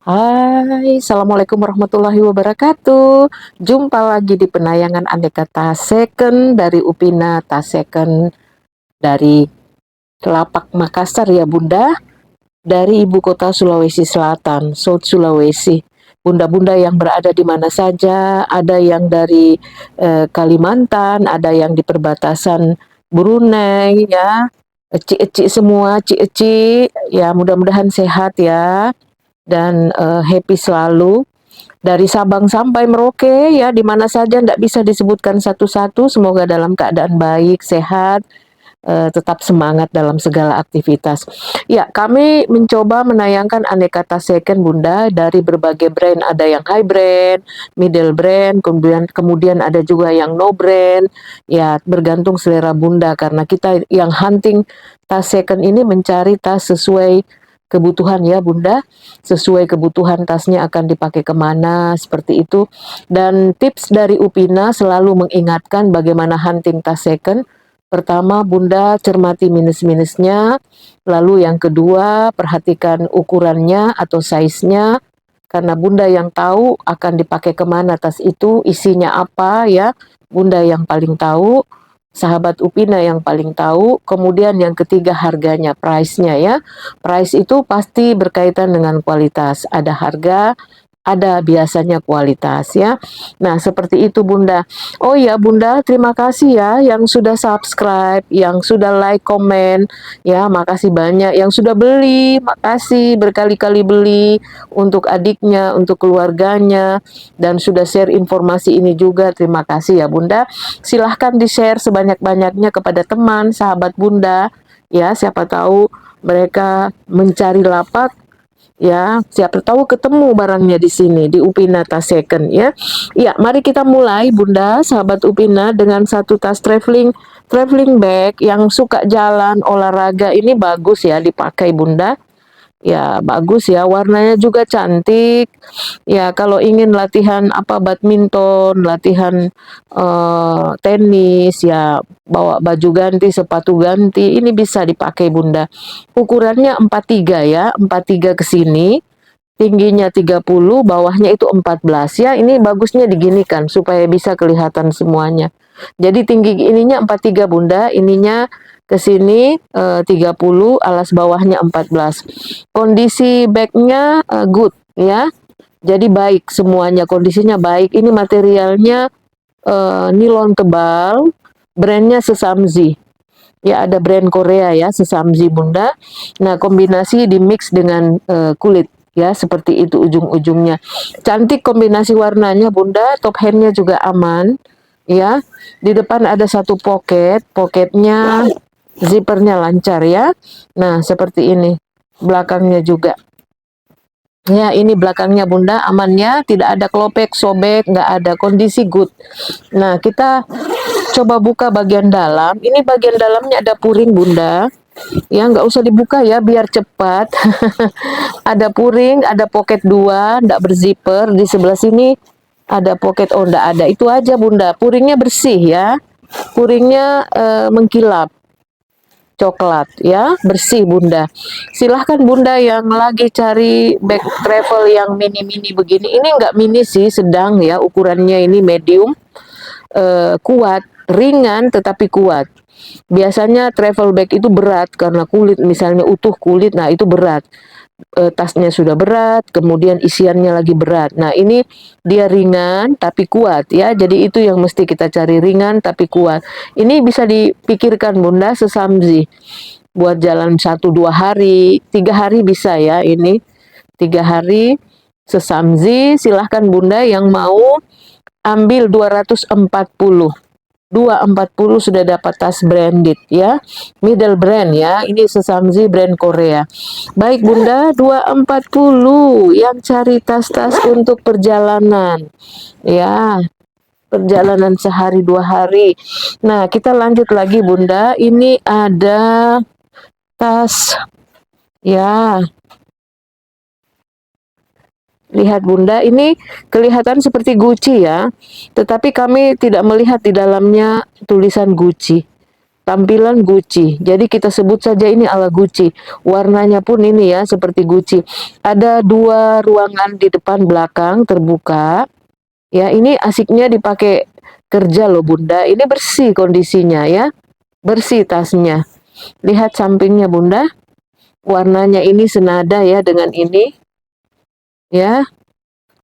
Hai, Assalamualaikum warahmatullahi wabarakatuh. Jumpa lagi di penayangan Aneka Tas Second dari Upina Tas Second dari Telapak Makassar ya Bunda, dari ibu kota Sulawesi Selatan, South Sulawesi. Bunda-bunda yang berada di mana saja, ada yang dari Kalimantan, ada yang di perbatasan Brunei ya, eci-eci semua, eci-eci, ya mudah-mudahan sehat ya dan happy selalu dari Sabang sampai Merauke ya, di mana saja tidak bisa disebutkan satu-satu, semoga dalam keadaan baik, sehat, tetap semangat dalam segala aktivitas. Ya, kami mencoba menayangkan aneka tas second Bunda dari berbagai brand, ada yang high brand, middle brand, kemudian ada juga yang no brand. Ya, bergantung selera Bunda karena kita yang hunting tas second ini mencari tas sesuai kebutuhan ya Bunda, sesuai kebutuhan tasnya akan dipakai kemana, seperti itu. Dan tips dari Upina selalu mengingatkan bagaimana hunting tas second. Pertama, Bunda cermati minus-minusnya, lalu yang kedua, perhatikan ukurannya atau size-nya, karena Bunda yang tahu akan dipakai kemana tas itu, isinya apa ya, Bunda yang paling tahu, sahabat Upina yang paling tahu. Kemudian yang ketiga harganya, price-nya ya. Price itu pasti berkaitan dengan kualitas. Ada harga, ada biasanya kualitas ya. Nah, seperti itu Bunda. Oh ya Bunda, terima kasih ya yang sudah subscribe, yang sudah like, komen ya, makasih banyak. Yang sudah beli, makasih berkali-kali beli untuk adiknya, untuk keluarganya, dan sudah share informasi ini juga. Terima kasih ya Bunda. Silahkan di-share sebanyak-banyaknya kepada teman, sahabat Bunda ya, siapa tahu mereka mencari lapak ya, siapa tahu ketemu barangnya di sini di Upina Tas Second ya. Ya, mari kita mulai Bunda, sahabat Upina, dengan satu tas traveling bag yang suka jalan olahraga. Ini bagus ya dipakai Bunda. Ya, bagus ya, warnanya juga cantik. Ya, kalau ingin latihan apa badminton, latihan tenis ya, bawa baju ganti, sepatu ganti, ini bisa dipakai Bunda. Ukurannya 43 ya, 43 ke sini. Tingginya 30, bawahnya itu 14 ya. Ini bagusnya diginikan supaya bisa kelihatan semuanya. Jadi tinggi ininya 43 Bunda, ininya ke sini 30, alas bawahnya 14. Kondisi bagnya good ya. Jadi baik semuanya, kondisinya baik. Ini materialnya nilon tebal, brandnya Sesamzi. Ya, ada brand Korea ya, Sesamzi Bunda. Nah, kombinasi di mix dengan kulit ya, seperti itu ujung-ujungnya. Cantik kombinasi warnanya Bunda, top handnya juga aman ya. Di depan ada satu pocket, pocketnya zippernya lancar ya. Nah, seperti ini. Belakangnya juga. Ya, ini belakangnya Bunda, amannya, tidak ada kelopek, sobek, nggak ada, kondisi good. Nah, kita coba buka bagian dalam. Ini bagian dalamnya ada puring Bunda. Ya, nggak usah dibuka ya, biar cepat. Ada puring, ada pocket 2, nggak berzipper. Di sebelah sini ada pocket, oh nggak ada. Itu aja Bunda, puringnya bersih ya. Puringnya mengkilap coklat ya, bersih Bunda. Silahkan Bunda yang lagi cari bag travel yang mini-mini begini, ini nggak mini sih, sedang ya, ukurannya ini medium, kuat, ringan tetapi kuat. Biasanya travel bag itu berat karena kulit, misalnya utuh kulit, nah itu berat. Tasnya sudah berat, kemudian isiannya lagi berat. Nah, ini dia ringan tapi kuat ya. Jadi itu yang mesti kita cari, ringan tapi kuat. Ini bisa dipikirkan Bunda, Sesamzi. Buat jalan 1-2 hari, 3 hari bisa ya ini. 3 hari Sesamzi, silahkan Bunda yang mau ambil 240. 240 sudah dapat tas branded ya, middle brand ya, ini Sesamzi brand Korea. Baik Bunda, 240 yang cari tas-tas untuk perjalanan ya, perjalanan sehari 2 hari. Nah, kita lanjut lagi Bunda, ini ada tas ya. Lihat Bunda, ini kelihatan seperti Gucci ya, tetapi kami tidak melihat di dalamnya tulisan Gucci. tampilan Gucci. Jadi kita sebut saja ini ala Gucci. Warnanya pun ini ya seperti Gucci. Ada 2 ruangan di depan belakang terbuka. Ya, ini asiknya dipakai kerja loh Bunda. Ini bersih kondisinya ya. Bersih tasnya. Lihat sampingnya Bunda. Warnanya ini senada ya dengan ini. Ya,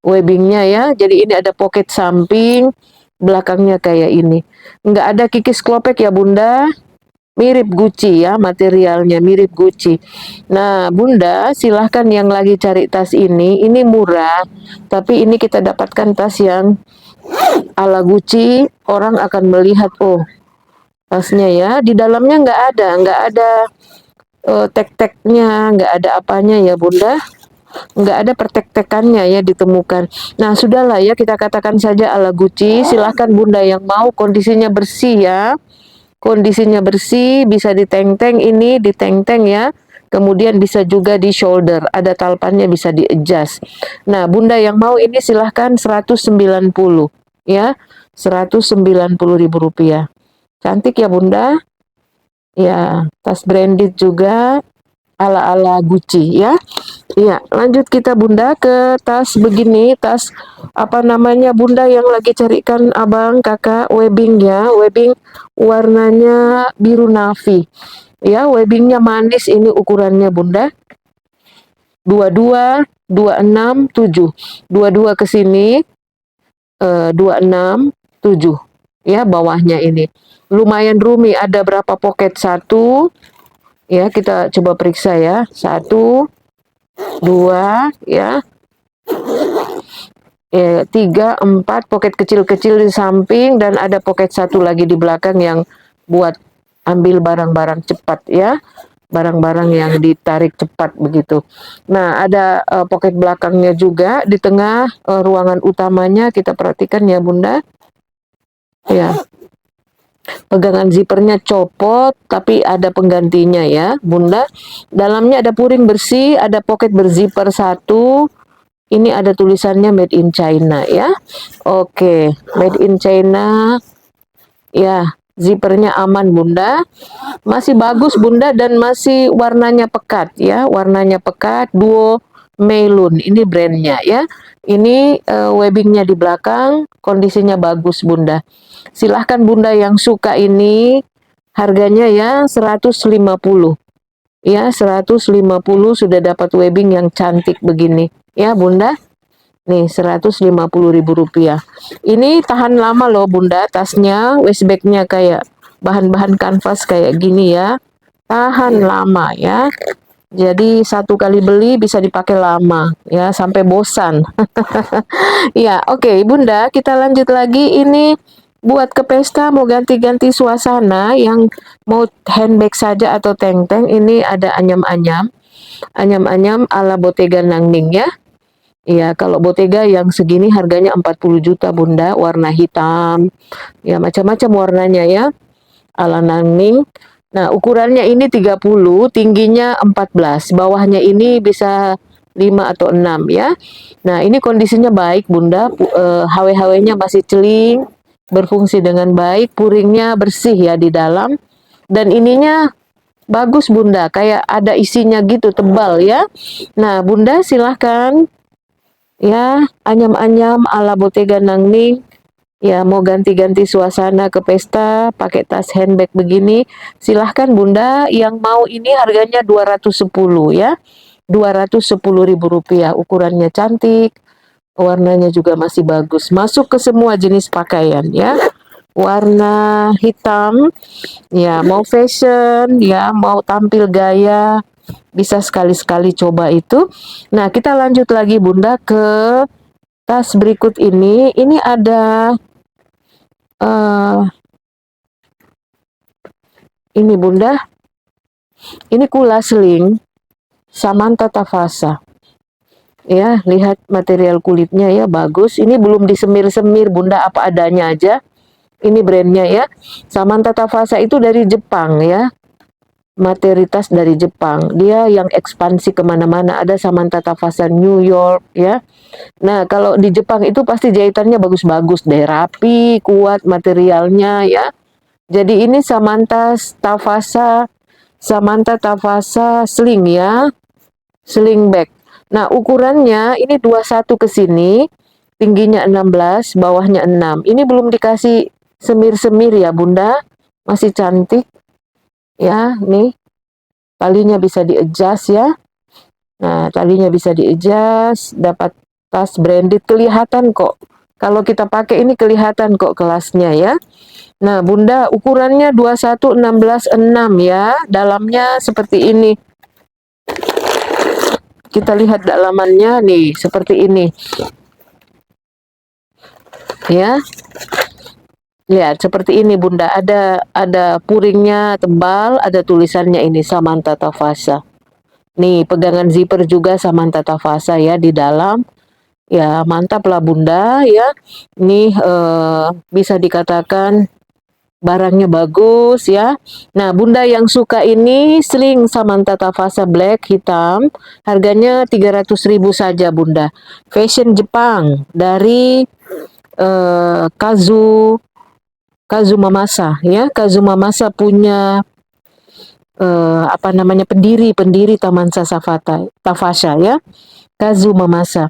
webbingnya ya. Jadi ini ada pocket samping. Belakangnya kayak ini. Nggak ada kikis klopek ya Bunda. Mirip Gucci ya, materialnya mirip Gucci. Nah, Bunda, silahkan yang lagi cari tas ini murah, tapi ini kita dapatkan tas yang ala Gucci, orang akan melihat, oh, tasnya ya, di dalamnya nggak ada tek-teknya, nggak ada apanya ya Bunda, nggak ada pertek-tekannya ya ditemukan. Nah, sudahlah ya, kita katakan saja ala Gucci, silahkan Bunda yang mau kondisinya bersih ya. Kondisinya bersih, bisa diteng-teng ini, diteng-teng ya. Kemudian bisa juga di shoulder, ada talpannya bisa di-adjust. Nah, Bunda yang mau ini silahkan 190 ya. 190 ribu rupiah. Cantik ya Bunda. Ya, tas branded juga ala-ala Gucci ya. Iya, lanjut kita Bunda ke tas begini, tas apa namanya Bunda yang lagi carikan Abang Kakak webbing ya, webbing warnanya biru navy. Ya, webbingnya manis ini ukurannya Bunda. 22, 26, 7. 22 ke sini 26, 7. Ya, bawahnya ini. Lumayan roomy, ada berapa pocket? 1. Ya, kita coba periksa ya. 1, 2, ya. 3, 4 poket kecil-kecil di samping dan ada poket 1 lagi di belakang yang buat ambil barang-barang cepat ya, barang-barang yang ditarik cepat begitu. Nah, ada poket belakangnya juga di tengah ruangan utamanya, kita perhatikan ya Bunda. Ya, pegangan zippernya copot tapi ada penggantinya ya Bunda. Dalamnya ada puring bersih, ada poket berzipper 1. Ini ada tulisannya made in China ya. Oke, made in China. Ya, zippernya aman Bunda. Masih bagus Bunda dan masih warnanya pekat ya. Warnanya pekat, duo Meilun. Ini brandnya ya. Ini webbingnya di belakang, kondisinya bagus Bunda. Silahkan Bunda yang suka ini, harganya ya 150. Ya, 150 sudah dapat webbing yang cantik begini. Ya, Bunda. Nih, 150 ribu rupiah. Ini tahan lama loh, Bunda. Tasnya, waistbagnya kayak bahan-bahan kanvas kayak gini ya. Tahan lama ya. Jadi, satu kali beli bisa dipakai lama ya, sampai bosan. Ya, oke, Bunda. Kita lanjut lagi. Ini buat ke pesta mau ganti-ganti suasana, yang mau handbag saja atau teng-teng, ini ada anyam-anyam. Anyam-anyam ala Bottega Nangning ya. Iya, kalau Bottega yang segini harganya 40 juta Bunda, warna hitam. Ya, macam-macam warnanya ya. Ala Nangning. Nah, ukurannya ini 30, tingginya 14. Bawahnya ini bisa 5 atau 6 ya. Nah, ini kondisinya baik Bunda. HW-HW-nya masih celing, berfungsi dengan baik, puringnya bersih ya di dalam. Dan ininya bagus Bunda, kayak ada isinya gitu, tebal ya. Nah, Bunda silahkan ya, anyam-anyam ala Bottega Nangning. Ya, mau ganti-ganti suasana ke pesta, pakai tas handbag begini, silahkan Bunda. Yang mau ini harganya 210 ya. 210 ribu rupiah, ukurannya cantik, warnanya juga masih bagus. Masuk ke semua jenis pakaian ya. Warna hitam, ya mau fashion, ya mau tampil gaya, bisa sekali-sekali coba itu. Nah, kita lanjut lagi Bunda ke tas berikut ini. Ini ada ini Bunda, ini Kula Sling Samantha Tavasa. Ya, lihat material kulitnya ya, bagus. Ini belum disemir-semir Bunda, apa adanya aja. Ini brandnya ya. Samantha Tavasa itu dari Jepang ya. Materi tas dari Jepang. Dia yang ekspansi kemana-mana. Ada Samantha Tavasa New York ya. Nah, kalau di Jepang itu pasti jahitannya bagus-bagus deh, rapi, kuat materialnya ya. Jadi ini Samantha Tavasa sling ya, sling bag. Nah, ukurannya ini 21 ke sini, tingginya 16, bawahnya 6. Ini belum dikasih semir-semir ya, Bunda. Masih cantik ya, nih. Talinya bisa di-adjust ya. Nah, talinya bisa di-adjust, dapat tas branded, kelihatan kok. Kalau kita pakai ini kelihatan kok kelasnya ya. Nah, Bunda, ukurannya 21, 16, 6 ya. Dalamnya seperti ini. Kita lihat dalamannya nih, seperti ini. Ya. Lihat seperti ini Bunda, ada puringnya tebal, ada tulisannya ini Samantha Tavasa. Nih, pegangan zipper juga Samantha Tavasa ya di dalam. Ya, mantap lah Bunda ya. Nih bisa dikatakan barangnya bagus ya. Nah, Bunda yang suka ini sling Samantha Tavasa black hitam, harganya 300.000 saja Bunda. Fashion Jepang dari Kazuma Masa ya. Kazuma Masa punya pendiri Taman Tavasa ya. Kazuma Masa.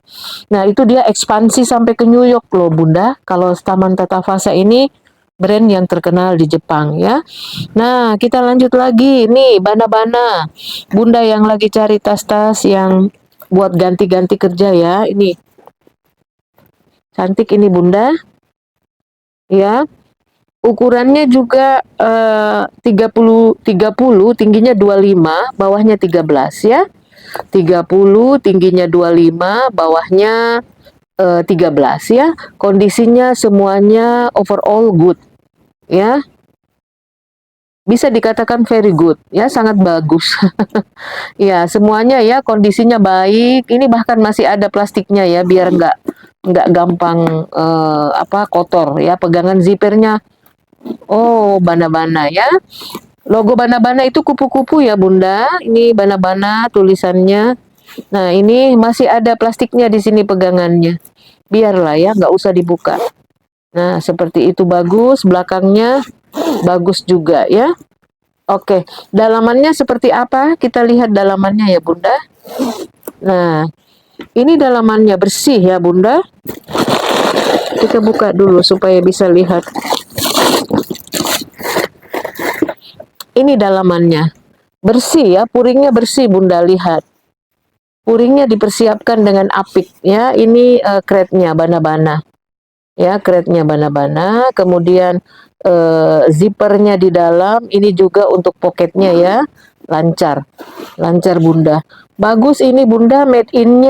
Nah, itu dia ekspansi sampai ke New York loh Bunda. Kalau Taman Tavasa ini brand yang terkenal di Jepang ya. Nah, kita lanjut lagi. Nih, Bana-Bana. Bunda yang lagi cari tas-tas yang buat ganti-ganti kerja ya. Ini. Cantik ini Bunda. Ya. Ukurannya juga 30 tingginya 25, bawahnya 13 ya. 30 tingginya 25, bawahnya 13 ya. Kondisinya semuanya overall good ya. Bisa dikatakan very good ya, sangat bagus. Ya, semuanya ya kondisinya baik. Ini bahkan masih ada plastiknya ya biar nggak gampang kotor ya. Pegangan zippernya. Oh, Bana-Bana ya. Logo Bana-Bana itu kupu-kupu ya Bunda. Ini Bana-Bana tulisannya. Nah, ini masih ada plastiknya di sini pegangannya. Biarlah ya, nggak usah dibuka. Nah, seperti itu bagus. Belakangnya bagus juga ya. Oke, dalamannya seperti apa? Kita lihat dalamannya ya Bunda. Nah, ini dalamannya bersih ya Bunda. Kita buka dulu supaya bisa lihat. Ini dalamannya. Bersih ya, puringnya bersih Bunda, lihat. Puringnya dipersiapkan dengan apik ya. Ini kretnya Bana-Bana. Ya, kretnya Bana-Bana. Kemudian zippernya di dalam. Ini juga untuk poketnya ya. Lancar. Lancar Bunda. Bagus ini Bunda, made in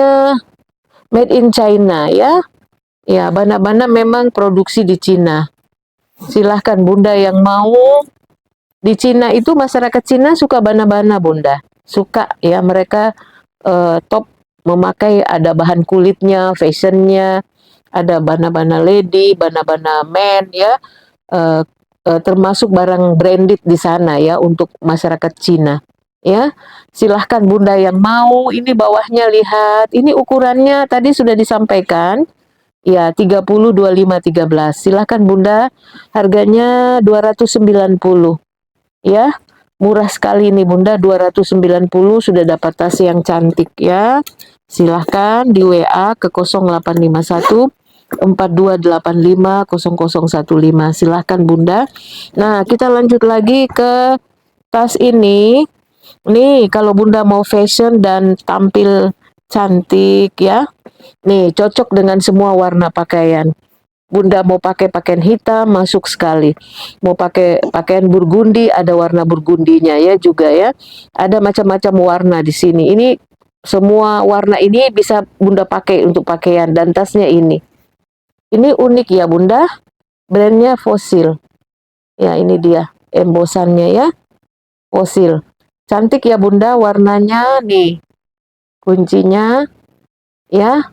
China ya. Ya, Bana-Bana memang produksi di Cina. Silahkan Bunda yang mau. Di Cina itu masyarakat Cina suka Bana-Bana Bunda. Suka ya, mereka top memakai, ada bahan kulitnya, fashionnya, ada Bana-Bana lady, Bana-Bana men ya, termasuk barang branded di sana ya untuk masyarakat Cina ya. Silahkan Bunda yang mau. Ini bawahnya lihat, ini ukurannya tadi sudah disampaikan ya, 30, 25, 13. Silahkan Bunda, harganya 290 ya. Murah sekali nih Bunda, 290 sudah dapat tas yang cantik ya. Silahkan di WA ke 0851 4285 0015. Silahkan Bunda. Nah, kita lanjut lagi ke tas ini. Nih, kalau Bunda mau fashion dan tampil cantik ya. Nih, cocok dengan semua warna pakaian. Bunda mau pakai pakaian hitam, masuk sekali. Mau pakai pakaian burgundi, ada warna burgundinya ya juga ya. Ada macam-macam warna di sini. Ini semua warna ini bisa Bunda pakai untuk pakaian, dan tasnya ini. Ini unik ya Bunda. Brandnya Fossil. Ya, ini dia embosannya ya. Fossil. Cantik ya Bunda, warnanya nih. Kuncinya ya.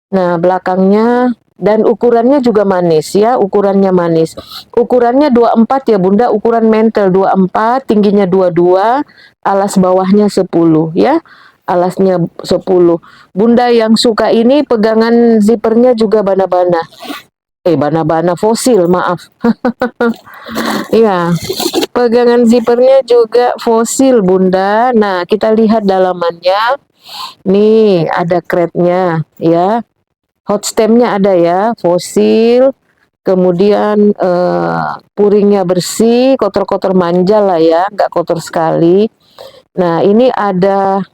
Nah, belakangnya dan ukurannya juga manis ya, ukurannya manis. Ukurannya 24 ya Bunda, ukuran mantel 24, tingginya 22, alas bawahnya 10 ya. Alasnya 10. Bunda yang suka ini pegangan zippernya juga Bana-Bana. bana-bana fosil, maaf. Iya, pegangan zippernya juga fosil, Bunda. Nah, kita lihat dalamannya. Nih, ada kretnya, ya. Hot stemnya ada ya, fosil. Kemudian puringnya bersih, kotor-kotor manja lah ya, nggak kotor sekali. Nah, ini ada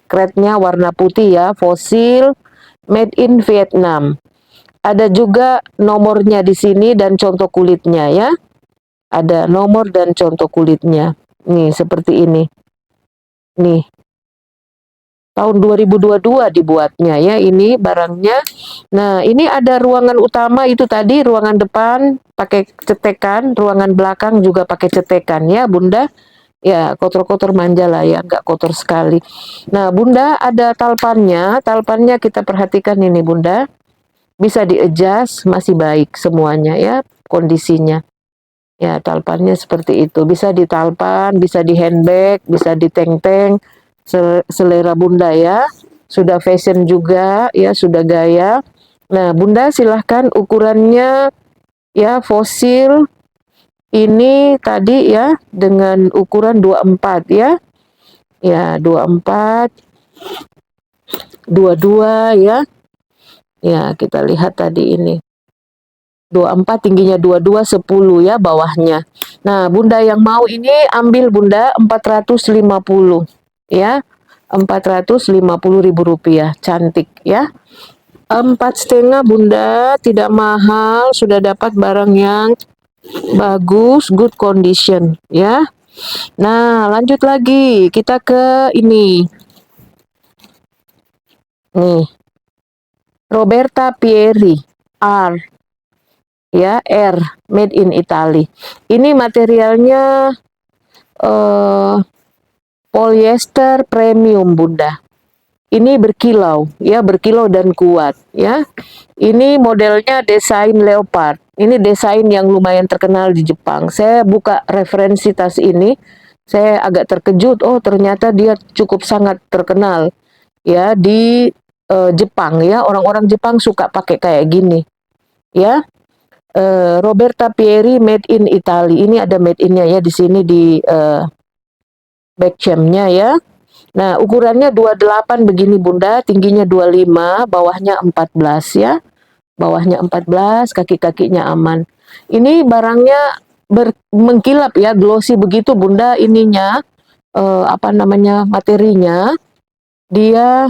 kretnya warna putih ya, fosil, made in Vietnam. Ada juga nomornya di sini dan contoh kulitnya ya. Ada nomor dan contoh kulitnya. Nih, seperti ini. Nih, tahun 2022 dibuatnya ya ini barangnya. Nah, ini ada ruangan utama itu tadi, ruangan depan pakai cetekan, ruangan belakang juga pakai cetekan ya, Bunda. Ya, kotor-kotor manja lah ya, nggak kotor sekali. Nah, Bunda ada talpannya, talpannya kita perhatikan ini Bunda. Bisa di-adjust, masih baik semuanya ya kondisinya. Ya, talpannya seperti itu. Bisa di talpan, bisa di handbag, bisa di teng-teng, selera Bunda ya. Sudah fashion juga, ya sudah gaya. Nah, Bunda silahkan ukurannya ya fosil. Ini tadi ya dengan ukuran 24 ya. Ya, 24, 22 ya. Ya, kita lihat tadi ini. 24 tingginya 22 10 ya bawahnya. Nah, Bunda yang mau ini ambil Bunda 450 ya. 450.000 rupiah, cantik ya. 4,5 Bunda, tidak mahal, sudah dapat barang yang bagus, good condition ya. Nah, lanjut lagi, kita ke ini. Nih, Roberta Pieri R ya, R made in Italy. Ini materialnya polyester premium Bunda. Ini berkilau ya, berkilau dan kuat ya. Ini modelnya desain leopard. Ini desain yang lumayan terkenal di Jepang. Saya buka referensi tas ini, saya agak terkejut. Oh, ternyata dia cukup sangat terkenal ya di Jepang ya. Orang-orang Jepang suka pakai kayak gini ya. Roberta Pieri made in Italy. Ini ada made in-nya ya di sini di back chain-nya ya. Nah, ukurannya 28 begini Bunda, tingginya 25, bawahnya 14 ya. Bawahnya 14, kaki-kakinya aman. Ini barangnya mengkilap ya, glossy begitu Bunda ininya, apa namanya, materinya. Dia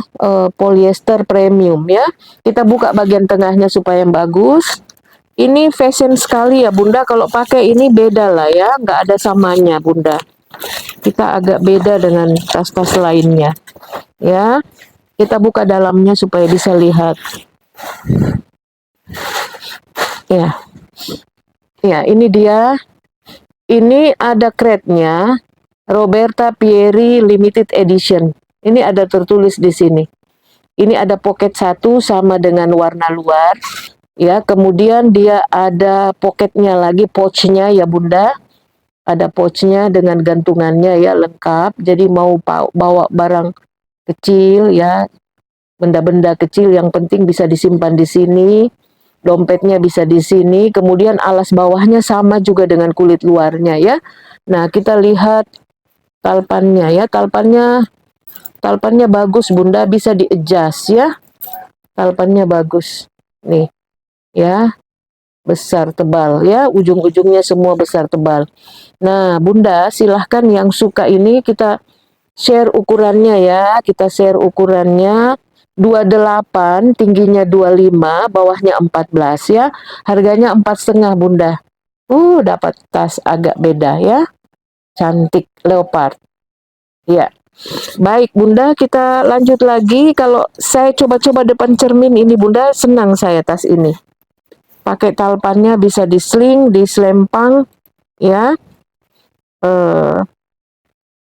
polyester premium ya. Kita buka bagian tengahnya supaya bagus. Ini fashion sekali ya Bunda, kalau pakai ini beda lah ya, nggak ada samanya Bunda. Kita agak beda dengan tas-tas lainnya ya. Kita buka dalamnya supaya bisa lihat ya. Ya, ini dia. Ini ada crate-nya, Roberta Pieri Limited Edition. Ini ada tertulis di sini. Ini ada pocket 1 sama dengan warna luar ya. Kemudian dia ada pocketnya lagi, pouchnya ya Bunda. Ada pouchnya dengan gantungannya ya, lengkap. Jadi mau bawa barang kecil ya, benda-benda kecil yang penting bisa disimpan di sini. Dompetnya bisa di sini. Kemudian alas bawahnya sama juga dengan kulit luarnya ya. Nah, kita lihat talpannya ya. Talpannya bagus Bunda, bisa di-adjust ya. Talpannya bagus. Nih ya, besar tebal ya, ujung-ujungnya semua besar tebal. Nah, Bunda silahkan yang suka ini kita share ukurannya ya. Kita share ukurannya 28, tingginya 25, bawahnya 14 ya. Harganya 4,5 Bunda. Dapat tas agak beda ya. Cantik leopard. Ya. Baik Bunda, kita lanjut lagi. Kalau saya coba-coba depan cermin ini Bunda, senang saya tas ini. Pakai talpannya bisa di-sling, diselempang ya.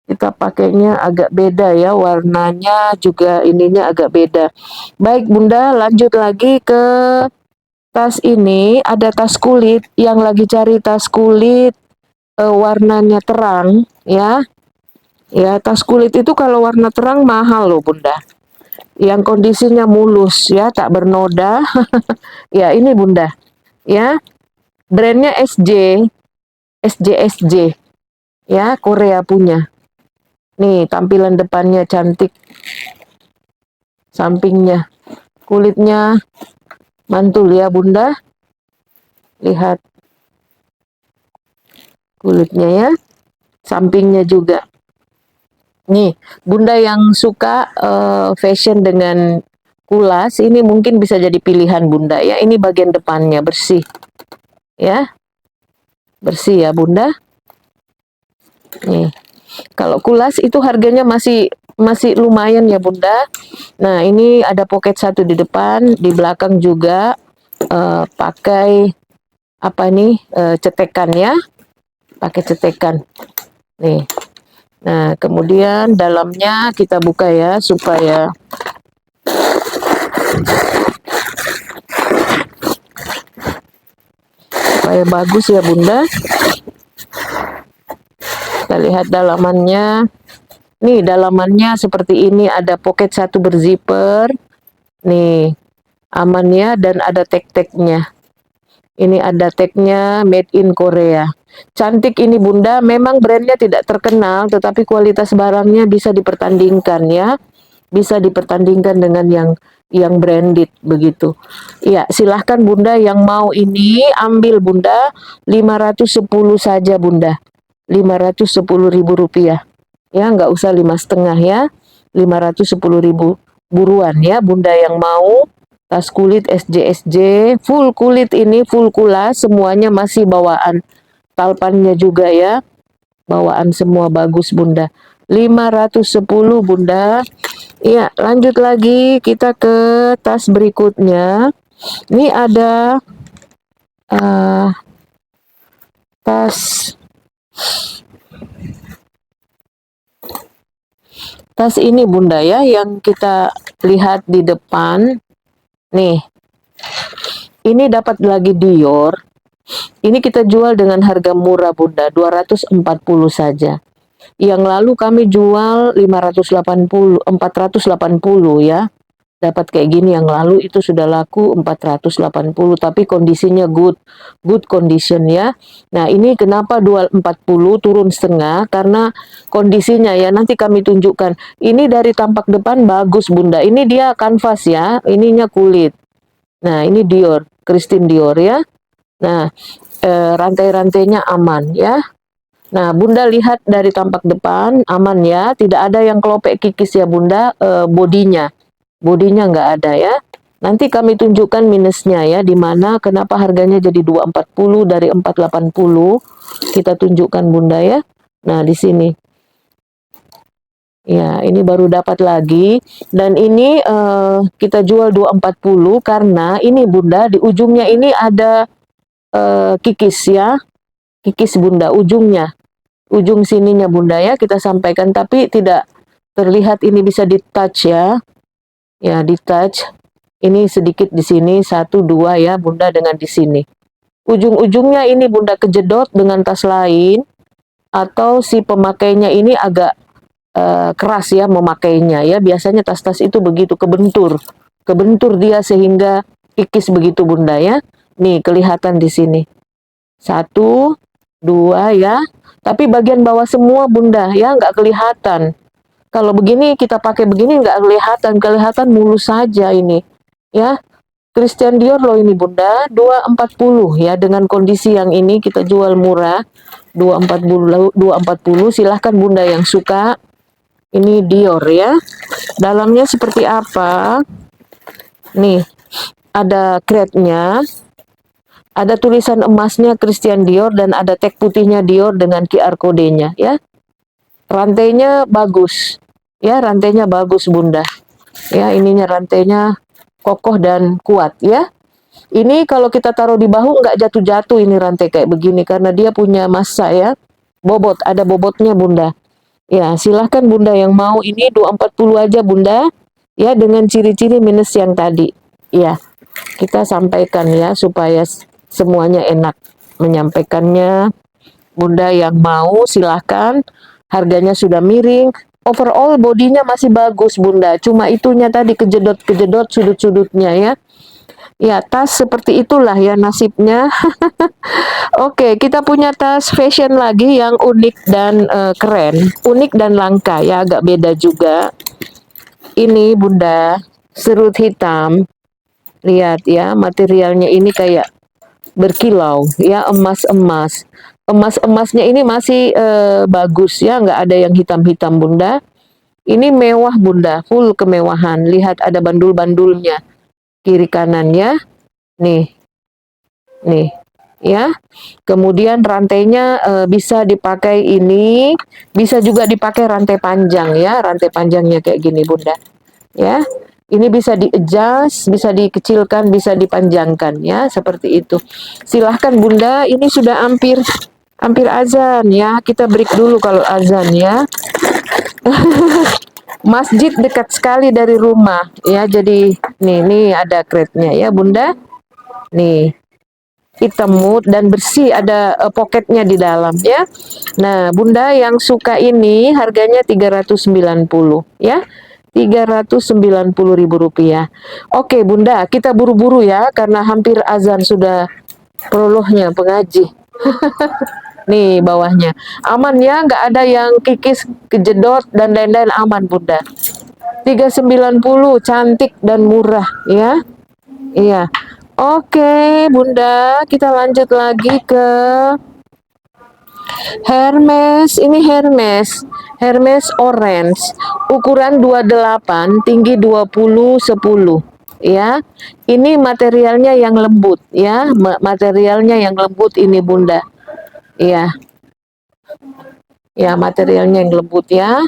Kita pakainya agak beda ya, warnanya juga ininya agak beda. Baik Bunda, lanjut lagi ke tas ini. Ada tas kulit, yang lagi cari tas kulit warnanya terang ya. Ya, tas kulit itu kalau warna terang mahal loh Bunda. yang kondisinya mulus ya, tak bernoda. Ya, ini Bunda. Ya, brandnya SJ ya, Korea punya. Nih, tampilan depannya cantik, sampingnya, kulitnya mantul ya Bunda. Lihat kulitnya ya, sampingnya juga. Nih, Bunda yang suka fashion dengan kulas, ini mungkin bisa jadi pilihan Bunda ya. Ini bagian depannya bersih ya, bersih ya Bunda. Nih, kalau kulas itu harganya masih masih lumayan ya Bunda. Nah, ini ada pocket satu di depan, di belakang juga pakai apa nih cetekan ya, pakai cetekan. Nih. Nah, kemudian dalamnya kita buka ya supaya bagus ya Bunda. Kita lihat dalamannya. Nih, dalamannya seperti ini, ada pocket satu berzipper. Nih, aman ya, dan ada tag-tagnya. Ini ada tagnya made in Korea. Cantik ini Bunda, memang brandnya tidak terkenal, tetapi kualitas barangnya bisa dipertandingkan ya. Bisa dipertandingkan dengan yang branded begitu. Ya, silahkan Bunda yang mau ini ambil Bunda, 510 saja Bunda. 510.000 rupiah. Ya, nggak usah 5,5 ya. 510.000 buruan ya Bunda yang mau. Tas kulit SJ, full kulit ini, full kulas, semuanya masih bawaan. Talpannya juga ya, bawaan semua bagus Bunda. 510 Bunda. Iya, lanjut lagi kita ke tas berikutnya. Ini ada uh, tas tas ini Bunda ya, yang kita lihat di depan. Nih, ini dapat lagi Dior. Ini kita jual dengan harga murah Bunda, 240 saja. Yang lalu kami jual 580, 480 ya. Dapat kayak gini, yang lalu itu sudah laku 480, tapi kondisinya good condition ya. Nah, ini kenapa 240 turun setengah, karena kondisinya ya, nanti kami tunjukkan. Ini dari tampak depan bagus Bunda, ini dia kanvas ya, ininya kulit. Nah, ini Dior, Christian Dior ya. Nah, rantai-rantainya aman ya. Nah, Bunda lihat dari tampak depan aman ya, tidak ada yang kelopek kikis ya Bunda, bodinya nggak ada ya. Nanti kami tunjukkan minusnya ya, di mana kenapa harganya jadi 240 dari 480. Kita tunjukkan Bunda ya. Nah, di sini. Ya, ini baru dapat lagi, dan ini kita jual 240 karena ini Bunda di ujungnya ini ada kikis ya. Kikis Bunda ujungnya. Ujung sininya Bunda ya, kita sampaikan, tapi tidak terlihat, ini bisa di touch ya. Ya, di touch. Ini sedikit di sini, 1, 2 ya Bunda, dengan di sini. Ujung-ujungnya ini Bunda kejedot dengan tas lain, atau si pemakainya ini agak keras ya memakainya ya. Biasanya tas-tas itu begitu, kebentur dia sehingga kikis begitu Bunda ya. Nih kelihatan di sini. 1, 2 ya. Tapi bagian bawah semua Bunda ya, nggak kelihatan. Kalau begini kita pakai begini nggak kelihatan mulus saja ini ya. Christian Dior loh ini Bunda, 240 ya, dengan kondisi yang ini kita jual murah 240. Silahkan Bunda yang suka. Ini Dior ya. Dalamnya seperti apa? Nih, ada crate-nya. Ada tulisan emasnya Christian Dior dan ada tag putihnya Dior dengan QR kodenya ya. Rantainya bagus. Ya, rantainya bagus Bunda. Ya, ininya rantainya kokoh dan kuat ya. Ini kalau kita taruh di bahu nggak jatuh-jatuh ini rantai kayak begini, karena dia punya massa ya. Bobot, ada bobotnya Bunda. Ya, silahkan Bunda yang mau ini 240 aja Bunda. Ya, dengan ciri-ciri minus yang tadi. Ya, kita sampaikan ya supaya semuanya enak menyampaikannya. Bunda yang mau silahkan. Harganya sudah miring. overall bodinya masih bagus Bunda, cuma itunya tadi kejedot-kejedot sudut-sudutnya ya. Ya, tas seperti itulah ya nasibnya. Oke, kita punya tas fashion lagi yang unik dan keren, unik dan langka ya, agak beda juga. Ini Bunda, serut hitam. Lihat ya, materialnya ini kayak berkilau ya, emas-emas. Emas-emasnya ini masih bagus ya, nggak ada yang hitam-hitam Bunda. Ini mewah Bunda, full kemewahan. Lihat ada bandul-bandulnya kiri kanannya. Nih, nih ya. Kemudian rantainya bisa dipakai ini, bisa juga dipakai rantai panjang ya, rantai panjangnya kayak gini Bunda. Ya. Ini bisa di-adjust, bisa dikecilkan, bisa dipanjangkan ya, seperti itu. Silahkan Bunda, ini sudah hampir azan ya. Kita break dulu kalau azan ya. Masjid dekat sekali dari rumah ya. Jadi nih ada crate-nya ya Bunda. Nih, hitam mood dan bersih, ada poketnya di dalam ya. Nah, Bunda yang suka ini harganya 390 ya. 390.000 rupiah. Oke Bunda, kita buru-buru ya karena hampir azan, sudah prolognya pengaji. Nih bawahnya aman ya, nggak ada yang kikis, kejedot dan lain-lain, aman Bunda. 390, cantik dan murah ya. Iya. Oke Bunda, kita lanjut lagi ke Hermes. Ini Hermes orange, ukuran 28, tinggi 20 10 ya. Ini materialnya yang lembut ya, materialnya yang lembut ini Bunda. Iya. Ya, materialnya yang lembut ya.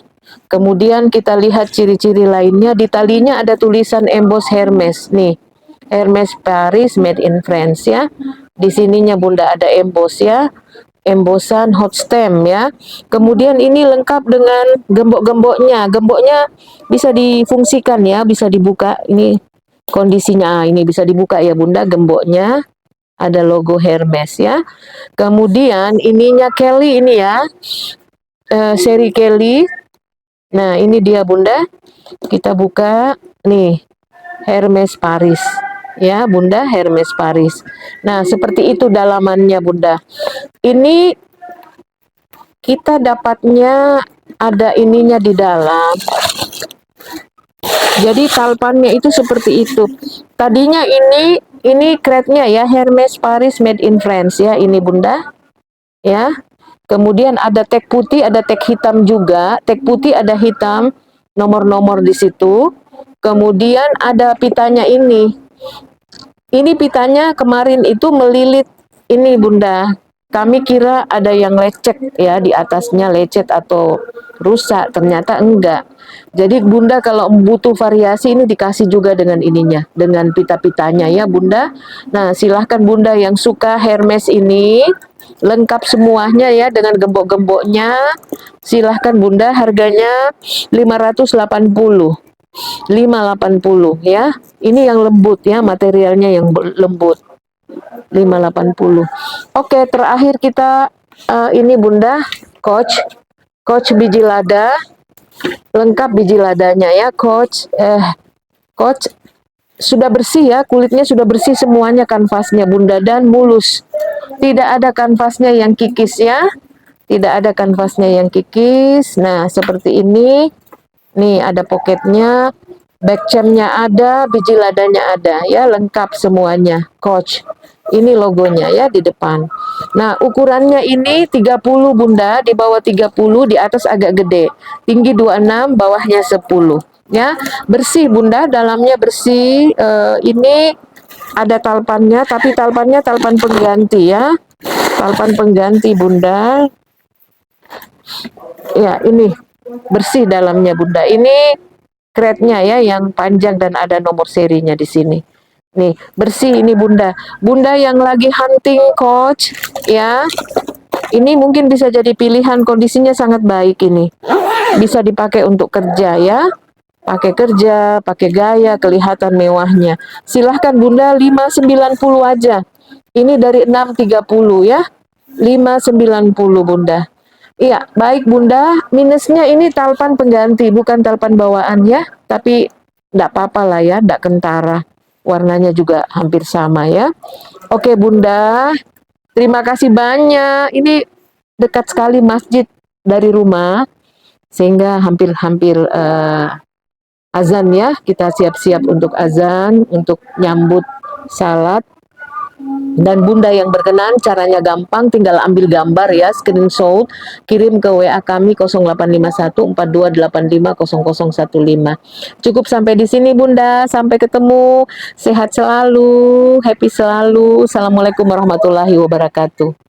Kemudian kita lihat ciri-ciri lainnya. Di talinya ada tulisan emboss Hermes nih. Hermes Paris made in France ya. Di sininya Bunda ada emboss ya. Embossan hot stamp ya. Kemudian ini lengkap dengan gembok-gemboknya. Gemboknya bisa difungsikan ya, bisa dibuka. Ini kondisinya, ini bisa dibuka ya Bunda, gemboknya. Ada logo Hermes ya. Kemudian ininya Kelly ini ya. Seri Kelly. Nah, ini dia Bunda. Kita buka nih. Hermes Paris. Ya, Bunda, Hermes Paris. Nah, seperti itu dalamannya Bunda. Ini kita dapatnya ada ininya di dalam. Jadi talpannya itu seperti itu. Tadinya ini crate-nya ya, Hermes Paris made in France ya, ini Bunda. Ya. Kemudian ada tag putih, ada tag hitam juga. Tag putih ada hitam, nomor-nomor di situ. Kemudian ada pitanya ini. Ini pitanya kemarin itu melilit ini Bunda. Kami kira ada yang lecet ya, di atasnya lecet atau rusak, ternyata enggak. Jadi Bunda kalau butuh variasi ini dikasih juga dengan ininya, dengan pita-pitanya ya Bunda. Nah, silahkan Bunda yang suka Hermes ini, lengkap semuanya ya dengan gembok-gemboknya. Silahkan Bunda, harganya 580. 580 ya. Ini yang lembut ya, materialnya yang lembut. 580. Oke, terakhir kita ini Bunda, Coach biji lada. Lengkap biji ladanya ya, Coach sudah bersih ya, kulitnya sudah bersih semuanya, kanvasnya Bunda, dan mulus. Tidak ada kanvasnya yang kikis ya. Tidak ada kanvasnya yang kikis. Nah, seperti ini. Nih, ada poketnya, back chain-nya ada, biji ladanya ada ya, lengkap semuanya. Coach. Ini logonya ya di depan. Nah, ukurannya ini 30 Bunda, di bawah 30, di atas agak gede. Tinggi 26, bawahnya 10. Ya, bersih Bunda, dalamnya bersih. Ini ada talpannya, tapi talpannya talpan pengganti ya. Talpan pengganti Bunda. Ya, ini bersih dalamnya Bunda. Ini crate-nya ya yang panjang dan ada nomor serinya di sini. Nih, bersih ini Bunda. Bunda yang lagi hunting Coach ya. Ini mungkin bisa jadi pilihan, kondisinya sangat baik ini. Bisa dipakai untuk kerja ya. Pakai kerja, pakai gaya, kelihatan mewahnya. Silahkan Bunda, 590 aja. Ini dari 630 ya. 590 Bunda. Iya, baik Bunda. Minusnya ini talpan pengganti, bukan talpan bawaan ya. Tapi enggak apa-apa lah ya, enggak kentara. Warnanya juga hampir sama ya. Oke Bunda, terima kasih banyak. Ini dekat sekali masjid dari rumah, sehingga hampir-hampir azan ya. Kita siap-siap untuk azan, untuk nyambut salat. Dan Bunda yang berkenan, caranya gampang, tinggal ambil gambar ya, screenshot, kirim ke WA kami 085142850015. Cukup sampai di sini Bunda, sampai ketemu, sehat selalu, happy selalu. Assalamualaikum warahmatullahi wabarakatuh.